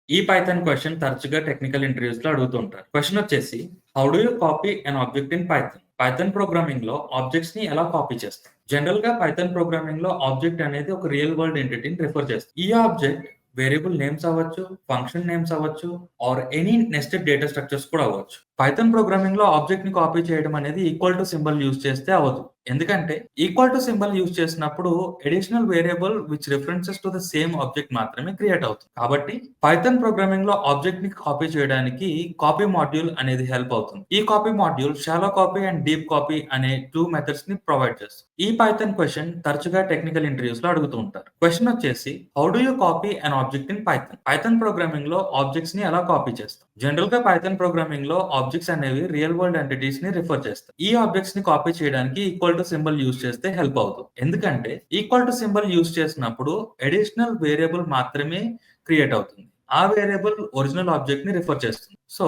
ఈ Python question తరచుగా technical ఇంటర్వ్యూస్‌లో అడుగుతుంటారు. క్వెషన్ వచ్చేసి how do you copy an object in Python? Python ప్రోగ్రామింగ్‌లో ఆబ్జెక్ట్స్‌ని ఎలా కాపీ చేస్తాం? జనరల్‌గా పైథాన్ ప్రోగ్రామింగ్‌లో ఆబ్జెక్ట్ అనేది ఒక రియల్ వరల్డ్ ఎంటిటీని రిఫర్ చేస్తుంది. ఈ ఆబ్జెక్ట్ వేరియబుల్ నేమ్స్ అవ్వచ్చు, ఫంక్షన్ నేమ్స్ అవ్వచ్చు, or any nested data structures కూడా అవ్వచ్చు. పైథాన్ ప్రోగ్రామింగ్‌లో ఆబ్జెక్ట్‌ని కాపీ చేయడం అనేది ఈక్వల్ టు సింబల్ యూజ్ చేస్తే అవ్వదు. ఎందుకంటే ఈక్వల్ టు సింబల్ యూజ్ చేసినప్పుడు additional variable which references to the same object మాత్రమే క్రియేట్ అవుతుంది. కాబట్టి పైథాన్ ప్రోగ్రామింగ్ లో ఆబ్జెక్ట్ ని కాపీ చేయడానికి కాపీ మాడ్యూల్ అనేది హెల్ప్ అవుతుంది. ఈ copy module shallow copy and deep copy అనే 2 మెథడ్స్ ని ప్రొవైడ్ చేస్తుంది. ఈ పైథాన్ క్వెషన్ తరచుగా టెక్నికల్ ఇంటర్వ్యూస్ లో అడుగుతూ ఉంటారు. క్వెషన్ వచ్చేసి how do you copy an object in Python? Python programming లో ఆబ్జెక్ట్స్ ని ఎలా కాపీ చేస్తాం? జనరల్ గా పైథాన్ ప్రోగ్రామింగ్ లో ఆబ్జెక్ట్స్ అనేవి రియల్ వరల్డ్ ఎంటిటీస్ ని రిఫర్ చేస్తాయి. ఈ ఆబ్జెక్ట్స్ ని కాపీ చేయడానికి ఈక్వల్ టు సింబల్ యూజ్ చేస్తే హెల్ప్ అవుతుంది. ఎందుకంటే ఈక్వల్ టు సింబల్ యూజ్ చేసినప్పుడు అడిషనల్ వేరియబుల్ మాత్రమే క్రియేట్ అవుతుంది. ఆ వేరియబుల్ ఒరిజినల్ ఆబ్జెక్ట్ ని రిఫర్ చేస్తుంది. సో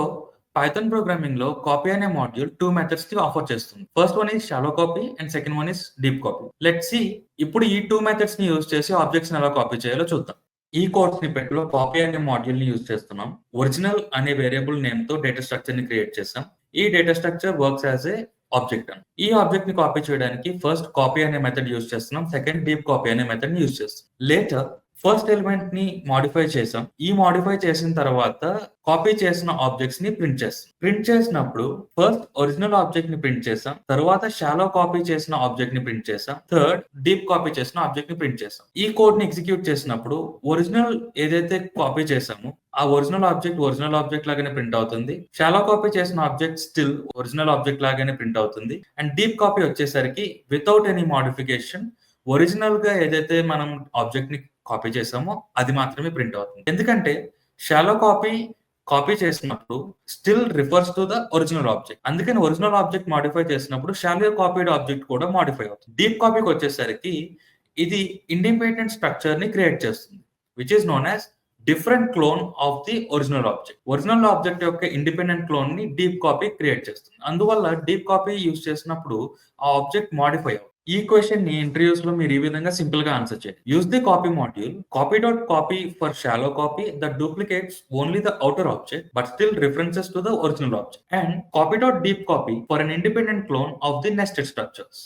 పైథాన్ ప్రోగ్రామింగ్ లో కాపీ అనే మాడ్యూల్ 2 మెథడ్స్ ని ఆఫర్ చేస్తుంది. First one is shallow copy and second one is deep copy. Let's see ఇప్పుడు ఈ 2 మెథడ్స్ ని యూజ్ చేసి ఆబ్జెక్ట్స్ ని ఎలా కాపీ చేయాలో చూద్దాం. ఈ కోడ్ స్నిప్పెట్ లో కాపీ అనే మాడ్యూల్ ని యూజ్ చేస్తున్నాం. ఒరిజినల్ అనే వేరియబుల్ నేమ్ తో డేటా స్ట్రక్చర్ ని క్రియేట్ చేసాం. ఈ data structure works as a object అని. ఈ ఆబ్జెక్ట్ ని కాపీ చేయడానికి ఫస్ట్ కాపీ అనే మెథడ్ యూజ్ చేస్తున్నాం. సెకండ్ డీప్ కాపీ అనే మెథడ్ ని యూజ్ చేస్తాం. లేటర్ ఫస్ట్ ఎలిమెంట్ ని మాడిఫై చేసాం. ఈ మాడిఫై చేసిన తర్వాత కాపీ చేసిన ఆబ్జెక్ట్స్ ని ప్రింట్ చేస్తాం. ప్రింట్ చేసినప్పుడు ఫస్ట్ ఒరిజినల్ ఆబ్జెక్ట్ ని ప్రింట్ చేసాం. తర్వాత షాలో కాపీ చేసిన ఆబ్జెక్ట్ ని ప్రింట్ చేసాం. థర్డ్ డీప్ కాపీ చేసిన ఆబ్జెక్ట్ ని ప్రింట్ చేసాం. ఈ కోడ్ ని ఎగ్జిక్యూట్ చేసినప్పుడు ఒరిజినల్ ఏదైతే కాపీ చేసామో ఆ ఒరిజినల్ ఆబ్జెక్ట్ లాగానే ప్రింట్ అవుతుంది. షాలో కాపీ చేసిన ఆబ్జెక్ట్ స్టిల్ ఒరిజినల్ ఆబ్జెక్ట్ లాగానే ప్రింట్ అవుతుంది. అండ్ డీప్ కాపీ వచ్చేసరికి వితౌట్ ఎనీ మోడిఫికేషన్ ఒరిజినల్ గా ఏదైతే మనం ఆబ్జెక్ట్ ని కాపీ చేసామో అది మాత్రమే ప్రింట్ అవుతుంది. ఎందుకంటే షాలో కాపీ చేసినప్పుడు still refers to the original object. అందుకని ఒరిజినల్ ఆబ్జెక్ట్ మాడిఫై చేసినప్పుడు షాలో కాపీడ్ ఆబ్జెక్ట్ కూడా మాడిఫై అవుతుంది. డీప్ కాపీకి వచ్చేసరికి ఇది ఇండిపెండెంట్ స్ట్రక్చర్ ని క్రియేట్ చేస్తుంది which is known as different clone of the original object. Original object యొక్క ఇండిపెండెంట్ క్లోన్ ని డీప్ కాపీ క్రియేట్ చేస్తుంది. అందువల్ల డీప్ కాపీ యూజ్ చేసినప్పుడు ఆ ఆబ్జెక్ట్ మాడిఫై అవుతుంది. ఈ క్వెషన్ ని ఇంటర్వ్యూస్ లో మీరు ఈ విధంగా సింపుల్ గా ఆన్సర్ చేయండి. Use the copy module copy.copy for shallow copy that duplicates only the outer object but still references to the original object, and copy.deep copy for an independent clone of the nested structures.